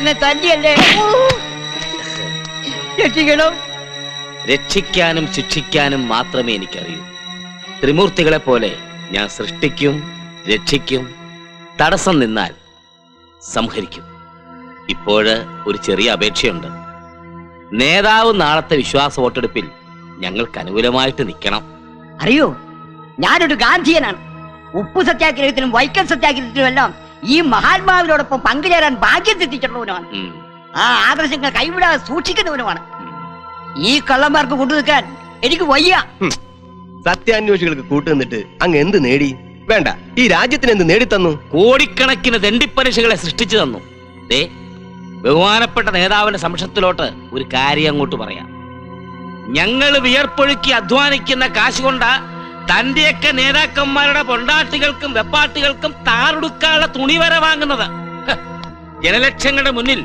എന്നെ തല്ലിയല്ലേ, രക്ഷിക്കണം. രക്ഷിക്കാനും ശിക്ഷിക്കാനും മാത്രമേ എനിക്കറിയൂ. ത്രിമൂർത്തികളെ പോലെ ഞാൻ സൃഷ്ടിക്കും, രക്ഷിക്കും, തടസ്സം നിന്നാൽ സംഹരിക്കും. ഇപ്പോഴ് ഒരു ചെറിയ അപേക്ഷയുണ്ട്. നേതാവ് നാളത്തെ വിശ്വാസ വോട്ടെടുപ്പിൽ ഞങ്ങൾക്ക് അനുകൂലമായിട്ട് നിൽക്കണം. അറിയോ, ഞാനൊരു ഗാന്ധിയനാണ്. ഉപ്പു സത്യാഗ്രഹത്തിനും വൈക്കം സത്യാഗ്രഹത്തിനും എല്ലാം ഈ മഹാത്മാവിനോടൊപ്പം പങ്കുചേരാൻ ഭാഗ്യം തെറ്റിച്ചിട്ടുള്ളവനുമാണ്. ആ ആദർശങ്ങൾ കൈവിടാതെ സൂക്ഷിക്കുന്നവനുമാണ്. ഈ കള്ളന്മാർക്ക് കൊണ്ടു നിൽക്കാൻ എനിക്ക് വയ്യ. സത്യാന്വേഷികൾക്ക് കൂട്ടുനിന്നിട്ട് അങ്ങ് എന്ത് നേടി? വേണ്ട, ഈ രാജ്യത്തിന് എന്ത് നേടിത്തന്നു? കോടിക്കണക്കിന് ദണ്ഡിപ്പലിശകളെ സൃഷ്ടിച്ചു തന്നു. ദേ, ബഹുമാനപ്പെട്ട നേതാവിന്റെ സംശയത്തിലോട്ട് ഒരു കാര്യം അങ്ങോട്ട് പറയാം. ഞങ്ങൾ വിയർപ്പൊഴുക്കി അധ്വാനിക്കുന്ന കാശ് കൊണ്ടാ തന്റെയൊക്കെ നേതാക്കന്മാരുടെ പൊണ്ടാട്ടികൾക്കും വെപ്പാട്ടികൾക്കും താറുടുക്കാനുള്ള തുണി വരെ വാങ്ങുന്നത്. ജനലക്ഷങ്ങളുടെ മുന്നിൽ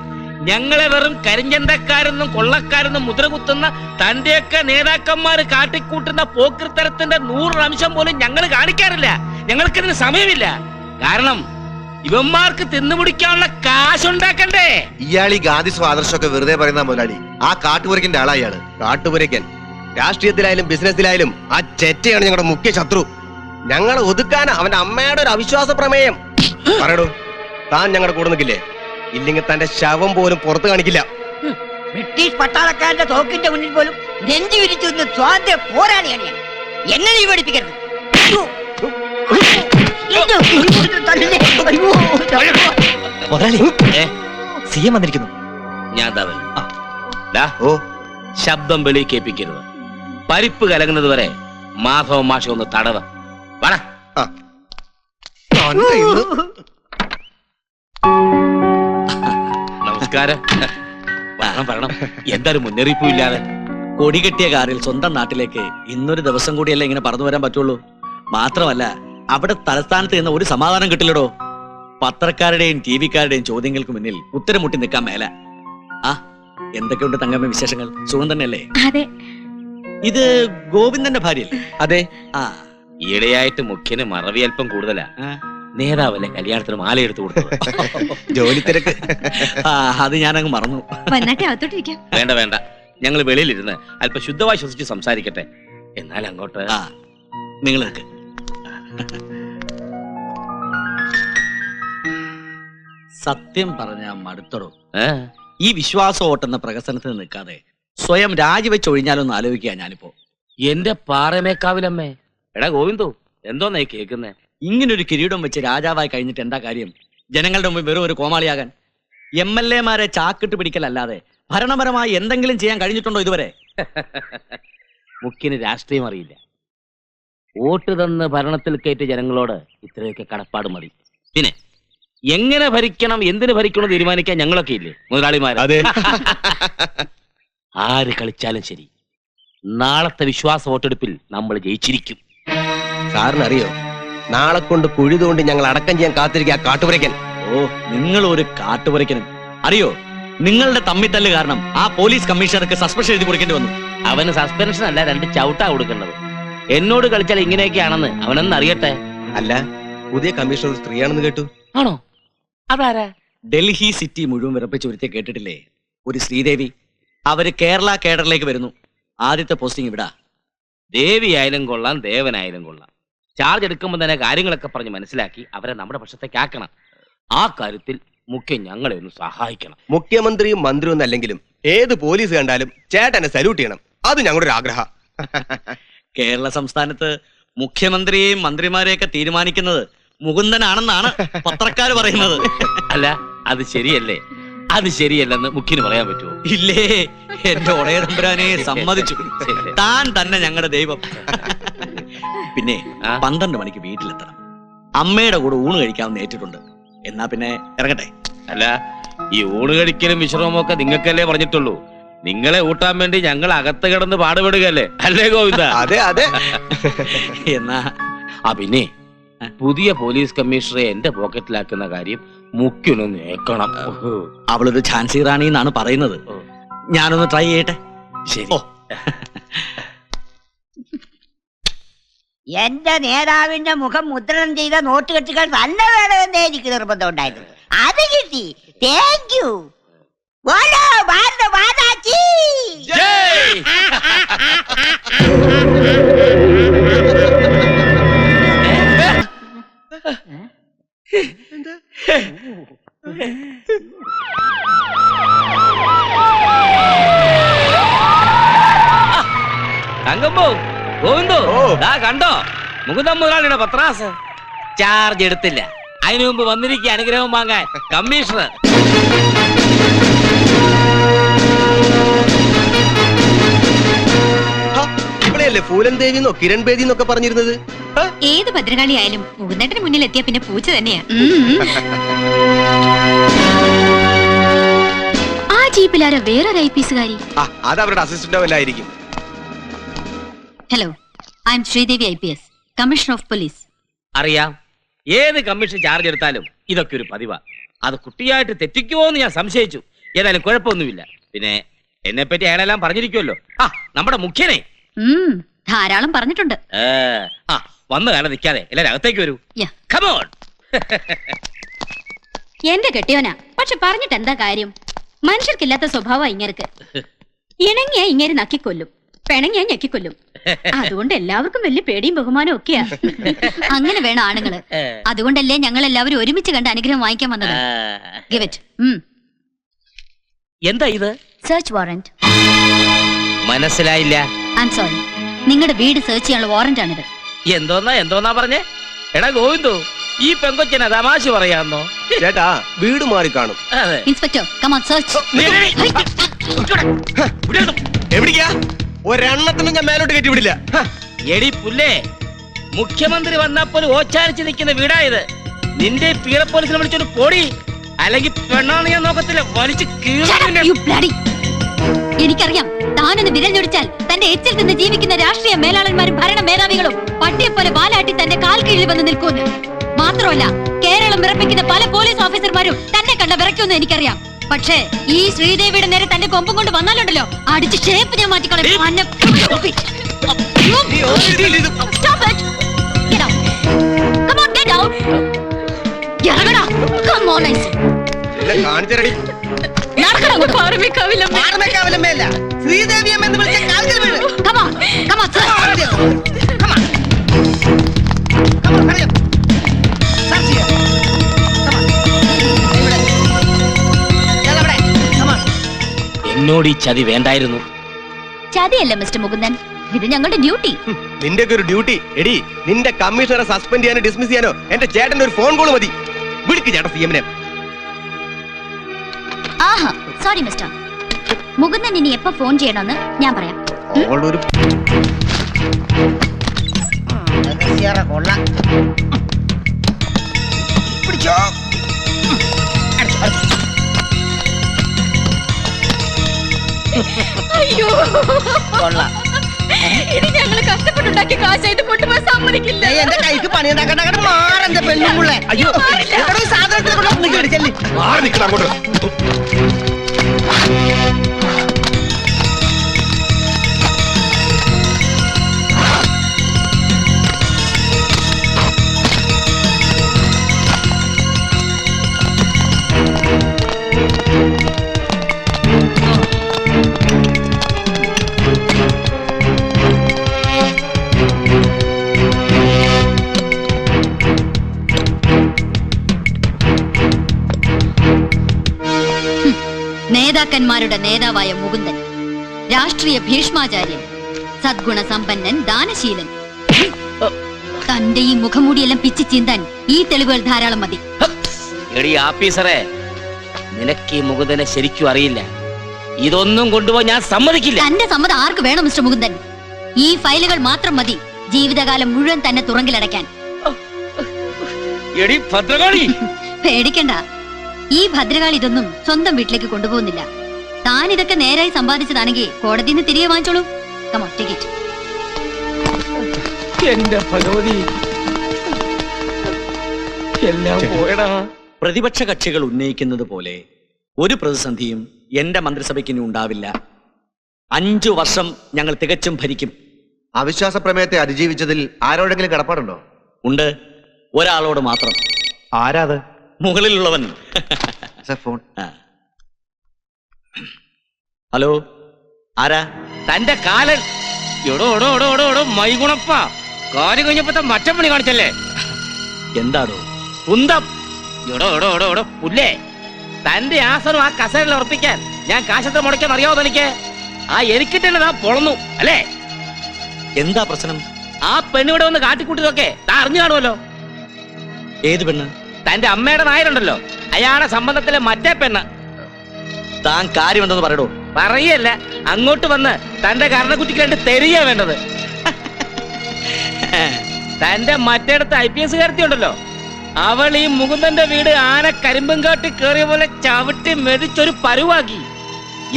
ഞങ്ങളെ വെറും കരിഞ്ചന്തക്കാരെന്നും കൊള്ളക്കാരെന്നും മുദ്രകുത്തുന്ന തന്റെയൊക്കെ നേതാക്കന്മാര് കാട്ടിക്കൂട്ടുന്ന പോക്കൃത്തരത്തിന്റെ 100% പോലും ഞങ്ങൾ കാണിക്കാറില്ല. ഞങ്ങൾക്കിതിന് സമയമില്ല. കാരണം ഇവന്മാർക്ക് തിന്നുപിടിക്കാനുള്ള കാശുണ്ടാക്കണ്ടേ. ഇയാൾ ഈ ഗാന്ധി ആദർശമൊക്കെ വെറുതെ പറയുന്ന മുതലാളി. ആ കാട്ടുപുരയ്ക്കന്റെ ആളാ ഇയാള്. കാട്ടുപുരയ്ക്കൻ രാഷ്ട്രീയത്തിലായാലും ബിസിനസ്സിലായാലും ആ ചെറ്റയാണ് ഞങ്ങളുടെ മുഖ്യ ശത്രു. ഞങ്ങളെ ഒതുക്കാൻ അവന്റെ അമ്മയുടെ ഒരു അവിശ്വാസ പ്രമേയം. പറയടോ, താൻ ഞങ്ങളുടെ കൂടെ നിൽക്കില്ലേ? ഇല്ലെങ്കിൽ തന്റെ ശവം പോലും പുറത്തു കാണിക്കില്ല. ബ്രിട്ടീഷ് പട്ടാളക്കാരന്റെ തോക്കിന്റെ മുന്നിൽ പോലും നെഞ്ചു വിരിച്ചു നിന്ന് സ്വാതന്ത്ര്യ പോരാളിയാണ് ഞാൻ. എന്നെ നീ പഠിപ്പിക്കരുത്. സിഎം വന്നിരിക്കുന്നു. ഞാൻ ശബ്ദം വെളി കേൾപ്പിക്കരുത്. പരിപ്പ് കലങ്ങുന്നത് വരെ മാധവ മാഷ ഒന്ന് തടവ. നമസ്കാരം. പറയണം, എന്തായാലും മുന്നറിയിപ്പും ഇല്ലാതെ കൊടി കെട്ടിയ കാറിൽ സ്വന്തം നാട്ടിലേക്ക് ഇന്നൊരു ദിവസം കൂടിയല്ലേ ഇങ്ങനെ പറന്നു വരാൻ പറ്റുള്ളൂ. മാത്രമല്ല അവിടെ തലസ്ഥാനത്ത് നിന്ന് ഒരു സമാധാനം കിട്ടില്ലടോ. പത്രക്കാരുടെയും ടി വിക്കാരുടെയും ചോദ്യങ്ങൾക്ക് മുന്നിൽ ഉത്തരം മുട്ടി നിൽക്കാൻ മേല. ആ, എന്തൊക്കെയുണ്ട് തങ്കമ്മ വിശേഷങ്ങൾ? സുഖം തന്നെയല്ലേ? അതെ. ഇത് ഗോവിന്ദന്റെ ഭാര്യയല്ലേ? അതെ. ആ, ഈയിടെയായിട്ട് മുഖ്യന് മറവി അല്പം കൂടുതലാ. നേതാവല്ലേ കല്യാണത്തിന് മാല എടുത്തു കൊടുത്തത്. ജോലി തിരക്ക്. അത് ഞാനങ്ങ് മറന്നു. വേണ്ട വേണ്ട, ഞങ്ങൾ വെളിയിലിരുന്ന് അല്പം ശുദ്ധമായി ശ്വസിച്ച് സംസാരിക്കട്ടെ. എന്നാൽ അങ്ങോട്ട് നിങ്ങൾ നിൽക്ക്. സത്യം പറഞ്ഞ മടുത്തടോ. ഈ വിശ്വാസ വോട്ടെന്ന പ്രകസനത്തിന് നിൽക്കാതെ സ്വയം രാജിവെച്ച് ഒഴിഞ്ഞാലൊന്ന് ആലോചിക്കുക. ഞാനിപ്പോ എന്റെ പാറമേക്കാവിലമ്മേ. എടാ ഗോവിന്ദു, എന്തോന്നായി കേൾക്കുന്നേ? ഇങ്ങനൊരു കിരീടം വെച്ച് രാജാവായി കഴിഞ്ഞിട്ട് എന്താ കാര്യം? ജനങ്ങളുടെ മുമ്പിൽ വെറും ഒരു കോമാളിയാകാൻ. MLA-മാരെ ചാക്കിട്ട് പിടിക്കലല്ലാതെ ഭരണപരമായി എന്തെങ്കിലും ചെയ്യാൻ കഴിഞ്ഞിട്ടുണ്ടോ ഇതുവരെ? മുഖ്യന് രാഷ്ട്രീയം അറിയില്ല. വോട്ട് തന്ന് ഭരണത്തിൽ കയറ്റിയ ജനങ്ങളോട് ഇത്രയൊക്കെ കടപ്പാട് മതി. പിന്നെ എങ്ങനെ ഭരിക്കണം, എന്തിനു ഭരിക്കണം തീരുമാനിക്കാൻ ഞങ്ങളൊക്കെ ഇല്ലേ മുതലാളിമാർ? ആര് കളിച്ചാലും ശരി, നാളത്തെ വിശ്വാസ വോട്ടെടുപ്പിൽ നമ്മൾ ജയിച്ചിരിക്കും. സാറിനറിയോ, നാളെ കൊണ്ട് കുഴി തോണ്ടി ഞങ്ങൾ അടക്കം ചെയ്യാൻ കാത്തിരിക്കുക കാട്ടുപുരയ്ക്കൻ. ഓ, നിങ്ങൾ ഒരു കാട്ടുപുരയ്ക്കനും. അറിയോ, നിങ്ങളുടെ തമ്മിത്തല്ല് കാരണം ആ പോലീസ് കമ്മീഷണർക്ക് സസ്പെൻഷൻ എഴുതി കൊടുക്കേണ്ടി വന്നു. അവന് സസ്പെൻഷൻ അല്ല, 2 ചവിട്ടാ കൊടുക്കേണ്ടത്. എന്നോട് കളിച്ചാൽ ഇങ്ങനെയൊക്കെയാണെന്ന് അവനൊന്ന് അറിയട്ടെ. അല്ല, പുതിയ കമ്മീഷണർ ഒരു സ്ത്രീയാണെന്ന് കേട്ടു. ആണോ? അതാരാ? ഡൽഹി സിറ്റി മുഴുവൻ വിറപ്പിച്ച് ഒരുത്തെ കേട്ടിട്ടില്ലേ? ഒരു ശ്രീദേവി. അവര് കേരള കേഡറിലേക്ക് വരുന്നു. ആദ്യത്തെ പോസ്റ്റിംഗ് ഇവിടാ. ദേവി ആയാലും കൊള്ളാം, ദേവനായാലും കൊള്ളാം. ചാർജ് എടുക്കുമ്പോൾ തന്നെ കാര്യങ്ങളൊക്കെ പറഞ്ഞ് മനസ്സിലാക്കി അവരെ നമ്മുടെ പക്ഷത്തേക്ക് ആക്കണം. ആ കാര്യത്തിൽ മുഖ്യം ഞങ്ങളെ ഒന്ന് സഹായിക്കണം. മുഖ്യമന്ത്രിയും മന്ത്രിയും ഒന്നല്ലെങ്കിലും ഏത് പോലീസ് കണ്ടാലും ചേട്ടനെ സല്യൂട്ട് ചെയ്യണം. അത് ഞങ്ങളുടെ ഒരു ആഗ്രഹം. കേരള സംസ്ഥാനത്ത് മുഖ്യമന്ത്രിയെയും മന്ത്രിമാരെയൊക്കെ തീരുമാനിക്കുന്നത് മുകുന്ദനാണെന്നാണ് പത്രക്കാര് പറയുന്നത്. അല്ല, അത് ശരിയല്ലേ? അത് ശരിയല്ലെന്ന് മുഖ്യന് പറയാൻ പറ്റുമോ? ഇല്ലേ, എന്റെ ഒടയതമ്പുരാനെ സമ്മതിച്ചു. താൻ തന്നെ ഞങ്ങളുടെ ദൈവം. പിന്നെ 12 മണിക്ക് വീട്ടിലെത്തണം. അമ്മയുടെ കൂടെ ഊണ് കഴിക്കാമെന്ന് ഏറ്റിട്ടുണ്ട്. എന്നാ പിന്നെ ഇറങ്ങട്ടെ. അല്ല, ഈ ഊണ് കഴിക്കലും വിശ്രമവും ഒക്കെ നിങ്ങൾക്കല്ലേ പറഞ്ഞിട്ടുള്ളൂ. നിങ്ങളെ ഊട്ടാൻ വേണ്ടി ഞങ്ങൾ അകത്ത് കിടന്ന് പാടുപെടുകയല്ലേ, അല്ലേ ഗോവിന്ദ? അതെ അതെ. എന്നാ പിന്നെ പുതിയ പോലീസ് കമ്മീഷണറെ എന്റെ പോക്കറ്റിലാക്കുന്ന കാര്യം മുഖ്യനൊന്ന് ഏക്കണം. അവളൊരു ഝാൻസി റാണി എന്നാണ് പറയുന്നത്. ഞാനൊന്ന് ട്രൈ ചെയ്യട്ടെ. ശരി. എന്റെ നേതാവിന്റെ മുഖം മുദ്രണം ചെയ്ത നോട്ട് കെട്ടുകൾ തന്നെ വേണമെന്നേ എനിക്ക് നിർബന്ധം ഉണ്ടായിരുന്നു. അത് കിട്ടി. Thank you. बोलो भारत माता की തങ്കമ്പോ ഗോവിന്ദോ ഓ. ദാ കണ്ടോ മുകുന്ദൻ മുതലാളിയുടെ പത്രാസ് ചാർജ് എടുത്തില്ല. അതിനു മുമ്പ് വന്നിരിക്കുക അനുഗ്രഹം വാങ്ങാൻ കമ്മീഷണർ. ഇവിടെയല്ലേ ഫൂലൻ ദേവി എന്നോ കിരൺ ബേദി എന്നൊക്കെ പറഞ്ഞിരുന്നത്? ഏത് ഭദ്രകാളി ആയാലും മുകുന്ദേട്ടന് മുന്നിൽ എത്തിയ പിന്നെ പൂച്ച തന്നെയാ. ആ ജീപ്പിലാര വേറൊരു ഐപിഎസുകാരി. അത് അവരുടെ അസിസ്റ്റന്റോ വല്ലായിരിക്കും. Hello, I'm Sreedevi IPS, commissioner of police. അറിയാം, ഏത് കമ്മീഷൻ ചാർജ് എടുത്താലും ഇതൊക്കെ ഒരു പതിവാ. അത് കുട്ടിയായിട്ട് തെറ്റിക്കുമോ എന്ന് ഞാൻ സംശയിച്ചു. ഏതായാലും കുഴപ്പമൊന്നുമില്ല. പിന്നെ എന്നെ പറ്റി അയാളെല്ലാം പറഞ്ഞിരിക്കുമല്ലോ. നമ്മുടെ മുഖ്യനെ ധാരാളം പറഞ്ഞിട്ടുണ്ട്. വന്നു കാണാൻ നിൽക്കാതെ എല്ലാരും അകത്തേക്ക് വരൂ. Yeah. Come on. എന്റെ കെട്ടിയോനാ, പക്ഷെ പറഞ്ഞിട്ട് എന്താ കാര്യം? മനുഷ്യർക്കില്ലാത്ത സ്വഭാവം ഇങ്ങർക്ക്. ഇണങ്ങിയ ഇങ്ങനെ നക്കിക്കൊല്ലും, പിണങ്ങിയ ഞെക്കിക്കൊല്ലും. അതുകൊണ്ട് എല്ലാവർക്കും വലിയ പേടിയും ബഹുമാനവും ഒക്കെയാ. അങ്ങനെ വേണം ആണുങ്ങള്. അതുകൊണ്ടല്ലേ ഞങ്ങൾ എല്ലാവരും ഒരുമിച്ച് കണ്ട് അനുഗ്രഹം വാങ്ങിക്കാൻ വന്നത്. Give it. എന്താ ഇത്? Search warrant. മനസ്സിലായില്ല. ഐ എം സോറി, നിങ്ങളുടെ വീട് സെർച്ച് ചെയ്യാനുള്ള വാറന്റ് ആണിത്. എന്തോന്നാ പറഞ്ഞേ? എടാ ഗോവിന്ദു, ഈ പെങ്കൊച്ചിനെ തമാശ പറയാന്നോ? ചേട്ടാ, വീട് മാറി കാണും. അതെ. Inspector, come on search. എവിടേക്കാ? ഒരെണ്ണത്തിനും ഞാൻ മേലോട്ട് കയറ്റി വിടില്ല. എടി പുല്ലേ, മുഖ്യമന്ത്രി വന്നപ്പോൾ ഓച്ചാനിച്ച് നിൽക്കുന്ന വീടായത്. നിന്റെ പീറ പോലീസിനെ വിളിച്ചോണ്ട് പോടി, അല്ലെങ്കിൽ പെണ്ണാണ് ഞാൻ നോക്കത്തില്ല, വലിച്ചു കീറി. എനിക്കറിയാം, താനൊന്ന് വിരൽ ഞൊടിച്ചാൽ തന്റെ എച്ചിൽ നിന്ന് ജീവിക്കുന്ന രാഷ്ട്രീയ മേലാളന്മാരും ഭരണ മേധാവികളും പട്ടിയെപ്പോലെ വാലാട്ടി തന്റെ കാൽ കീഴിൽ വന്ന് നിൽക്കുന്നു. മാത്രമല്ല, കേരളം വിറപ്പിക്കുന്ന പല പോലീസ് ഓഫീസർമാരും തന്നെ കണ്ട വിറയ്ക്കുമെന്ന് എനിക്കറിയാം. പക്ഷേ ഈ ശ്രീദേവിയുടെ നേരെ തന്റെ കൊമ്പും കൊണ്ട് വന്നാലുണ്ടല്ലോ, അടിച്ച് ഷേപ്പ് ഞാൻ മാറ്റിക്കളയും. കാണിച്ചരടി. എന്നോട് ഈ ചതി വേണ്ടായിരുന്നു. ചതിയല്ല മിസ്റ്റർ മുകുന്ദൻ, ഇത് ഞങ്ങളുടെ ഡ്യൂട്ടി. നിന്റെ ഒരു ഡ്യൂട്ടി എടി. നിന്റെ കമ്മീഷണറെ സസ്പെൻഡ് ചെയ്യാനോ ഡിസ്മിസ് ചെയ്യാനോ എന്റെ ചേട്ടന്റെ ഒരു ഫോൺ കോൾ മതി. വിളിക്ക് ചേട്ടാ CM-നെ. ആഹാ, സോറി മിസ്റ്റർ മുകുന്ദൻ, ഇനി എപ്പോ ഫോൺ ചെയ്യണമെന്ന് ഞാൻ പറയാം. അവളൊരു അയ്യോ, ഇത് ഞങ്ങൾ കഷ്ടപ്പെട്ടുണ്ടാക്കിയ കാശായിട്ട് കൊണ്ടുപോകാൻ സമ്മതിക്കില്ല. എന്റെ കൈക്ക് പണിയുണ്ടാക്കണ്ട മാറെന്റെ പെണ്ണുമുള്ളേ. അയ്യോ, സാധനത്തിൽ മാറി നിൽക്കണം അങ്ങോട്ട്. നേതാക്കന്മാരുടെ നേതാവായ മുകുന്ദൻ, രാഷ്ട്രീയ ഭീഷ്മാചാര്യൻ, സദ്ഗുണ സമ്പന്നൻ, ദാനശീലൻ. തന്റെ ഈ മുഖംമൂടിയെല്ലാം പിച്ചി ചീന്താൻ ഈ തെളിവുകൾ ധാരാളം മതി. എടി ആഫീസറെ, നിനക്ക് ഈ മുകുന്ദനെ ശരിക്കും അറിയില്ല. ഇതൊന്നും കൊണ്ടുപോയി ഞാൻ സമ്മതിക്കില്ല. തന്റെ സമ്മതം ആർക്ക് വേണം മിസ്റ്റർ മുകുന്ദൻ? ഈ ഫയലുകൾ മാത്രം മതി ജീവിതകാലം മുഴുവൻ തന്നെ തുറങ്കിലടയ്ക്കാൻ. എടി ഭദ്രകാളി, പേടിക്കണ്ട, ഈ ഭദ്രകാളി ഇതൊന്നും സ്വന്തം വീട്ടിലേക്ക് കൊണ്ടുപോകുന്നില്ല. താൻ ഇതൊക്കെ നേരായി സമ്പാദിച്ചതാണെങ്കിൽ കോടതിയിൽ നിന്ന് തിരികെ വാങ്ങിച്ചോളൂ. Come on, take it. എന്റെ ഭഗവതി, എല്ലാം പോയടാ. പ്രതിപക്ഷ കക്ഷികൾ ഉന്നയിക്കുന്നത് പോലെ ഒരു പ്രതിസന്ധിയും എന്റെ മന്ത്രിസഭയ്ക്ക് ഇനി ഉണ്ടാവില്ല. 5 വർഷം ഞങ്ങൾ തികച്ചും ഭരിക്കും. അവിശ്വാസ പ്രമേയത്തെ അതിജീവിച്ചതിൽ ആരോടെങ്കിലും കടപ്പാടുണ്ടോ? ഉണ്ട്, ഒരാളോട് മാത്രം. ആരാത്? മുകളിലുള്ളവൻ. ഫോൺ. ഹലോ, ആരാ? തന്റെ കാലൻ. എടോ എടോ എടോ എടോ എടോ മൈഗുണപ്പ, കാര്യം കഴിഞ്ഞപ്പോ മറ്റം പണി കാണിച്ചല്ലേ? എന്താടോ? കുന്തം. എടോ എടോ എടോ എടോ പുല്ലേ, തന്റെ ആസനം ആ കസേരയിൽ ഉറപ്പിക്കാൻ ഞാൻ കാശത്ര മുടക്കാൻ അറിയാവോ തനിക്ക്? ആ എനിക്ക് തന്നെ താ പൊളന്നു അല്ലേ? എന്താ പ്രശ്നം? ആ പെണ്ണിവിടെ വന്ന് കാട്ടിക്കൂട്ടിയതൊക്കെ താ അറിഞ്ഞു കാണുമല്ലോ. ഏത് പെണ്ണ്? തന്റെ അമ്മയുടെ നായരുണ്ടല്ലോ, അയാളുടെ സംബന്ധത്തിലെ മറ്റേ പെണ്ണ്. താൻ കാര്യം എന്തെന്ന് പറയടോ. പറയല്ല, അങ്ങോട്ട് വന്ന് തന്റെ കരണക്കുറ്റിക്ക് രണ്ട് തെരിയ വേണ്ടത്. തന്റെ മറ്റേടത്ത് IPS കാരത്തിയുണ്ടല്ലോ, അവൾ ഈ മുകുന്ദന്റെ വീട് ആന കരിമ്പും കാട്ടി കേറിയ പോലെ ചവിട്ടി മെതിച്ചൊരു പരുവാക്കി.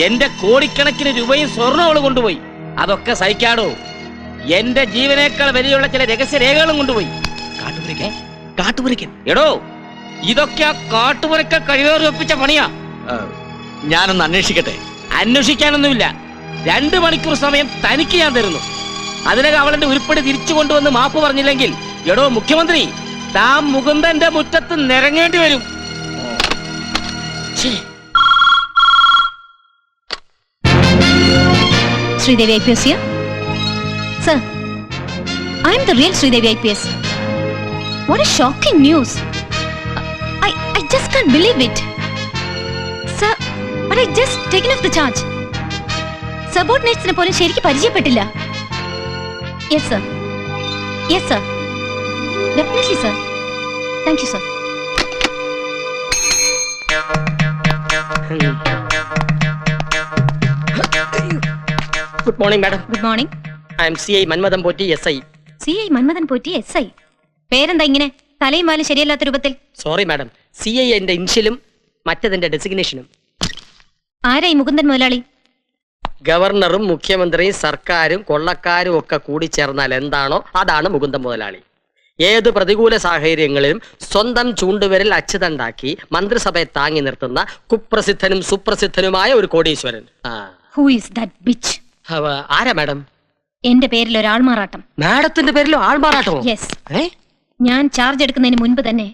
എന്റെ കോടിക്കണക്കിന് രൂപയും സ്വർണ്ണം അവള് കൊണ്ടുപോയി. അതൊക്കെ സഹിക്കാടോ. എന്റെ ജീവനേക്കാൾ വലിയുള്ള ചില രഹസ്യരേഖകളും കൊണ്ടുപോയി. കാട്ടുപുരക്കൻ. എടോ, ഇതൊക്കെ ആ കാട്ടുപുരക്ക കഴിവേറി ഒപ്പിച്ച പണിയാ. ഞാനൊന്ന് അന്വേഷിക്കട്ടെ. അന്വേഷിക്കാനൊന്നുമില്ല. 2 മണിക്കൂർ സമയം തനിക്ക് ഞാൻ തരുന്നു. അതിനകം അവളെന്റെ ഉരുപ്പടി തിരിച്ചു കൊണ്ടുവന്ന് മാപ്പ് പറഞ്ഞില്ലെങ്കിൽ, എടോ മുഖ്യമന്ത്രി, താൻ മുകുന്ദന്റെ മുറ്റത്ത് നിരങ്ങേണ്ടി വരും. Sridevi IPS here. Sir, I am the real Sridevi IPS. What a shocking news. I just can't believe it. Sir, but I just taken off the charge. Subordinates-നെ പോലും ശരിക്ക് പരിചയപ്പെട്ടില്ല. Yes, sir. Yes, sir. Definitely, sir. Thank you, sir. Good morning madam. Good morning. I M CI Manmadhan Potti SI. CI Manmadhan Potti SI. പേരെന്താ ഇങ്ങനെ തലയും വാലും ശരിയല്ലാത്ത രൂപത്തിൽ? Sorry madam, CI എന്റെ ഇൻഷ്യലും മറ്റതിന്റെ ഡെസിഗ്നേഷനും. ആരാ ഈ മുകുന്ദൻ മുതലാളി? ഗവർണറും മുഖ്യമന്ത്രിയും സർക്കാരും കൊള്ളക്കാരും ഒക്കെ കൂടി ചേർന്നാൽ എന്താണോ അതാണ് മുകുന്ദൻ മുതലാളി. ഏത് പ്രതികൂല സാഹചര്യങ്ങളിലും സ്വന്തം ചൂണ്ടുവിരൽ അച്ചുതണ്ടാക്കി മന്ത്രിസഭയെ താങ്ങി നിർത്തുന്ന കുപ്രസിദ്ധനും സുപ്രസിദ്ധനുമായ ഒരു കോടീശ്വരൻ. Who is that bitch? ആരാ മാഡം? എന്റെ പേരിൽ ഒരു ആൾമാറാട്ടം. മാഡത്തിന്റെ പേരിലോ ആൾമാറാട്ടമോ? യെസ്. ഞാൻ ചാർജ് എടുക്കുന്നതിന് മുൻപ് തന്നെ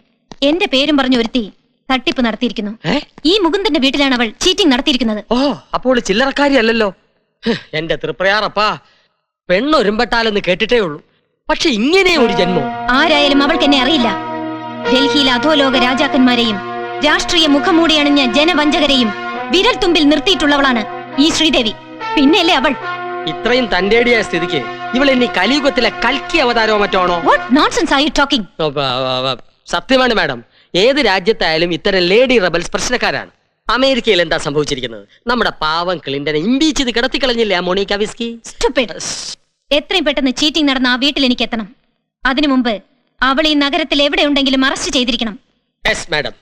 എന്റെ പേരും പറഞ്ഞു ഒരുത്തി തട്ടിപ്പ് നടത്തിയിരിക്കുന്നു. ഈ മുകുന്ദന്റെ വീട്ടിലാണ് അവൾ ചീറ്റിംഗ് നടത്തിയിരിക്കുന്നത്. ഓ, അപ്പോൾ ചില്ലറക്കാരി അല്ലല്ലോ. എന്റെ തൃപ്രയാറപ്പാ, പെണ്ണൊരുമ്പെട്ടാലെന്ന് കേട്ടിട്ടേ ഉള്ളൂ. പക്ഷെ ഇങ്ങനെ ഒരു ജന്മം. ആരായാലും അവൾക്ക് എന്നെ അറിയില്ല. ഡൽഹിയിലെ അധോലോക രാജാക്കന്മാരെയും രാഷ്ട്രീയ മുഖംമൂടി അണിഞ്ഞ ജനവഞ്ചകരെയും വിരൽ തുമ്പിൽ നിർത്തിയിട്ടുള്ളവളാണ് ഈ ശ്രീദേവി. പിന്നെയല്ലേ അവൾ. ഇത്രയും തന്റേടിയായ സ്ഥിതിക്ക് ഇവൾ ഇനി കലിയുഗത്തിലെ കൽക്കി അവതാരമോ മറ്റാണോ? What nonsense are you talking? സത്യമാണ് മാഡം, ഏത് രാജ്യത്തായാലും ഇത്തരം ലേഡി റബൽസ് പ്രശ്നക്കാരാണ്. അമേരിക്കയിൽ എന്താ സംഭവിച്ചിരിക്കുന്നത്? നമ്മുടെ പാവം ക്ലിന്റനെ ഇമ്പീച്ച് ചെയ്ത് കിടത്തിക്കളഞ്ഞില്ലേ ആ മോണിക്ക വിസ്കി? Stupid. എത്രയും പെട്ടെന്ന് ചീറ്റിംഗ് നടന്ന ആ വീട്ടിൽ എനിക്ക് എത്തണം. അതിനു മുമ്പ് അവൾ ഈ നഗരത്തിൽ എവിടെ ഉണ്ടെങ്കിലും അറസ്റ്റ് ചെയ്തിരിക്കണം. Yes madam.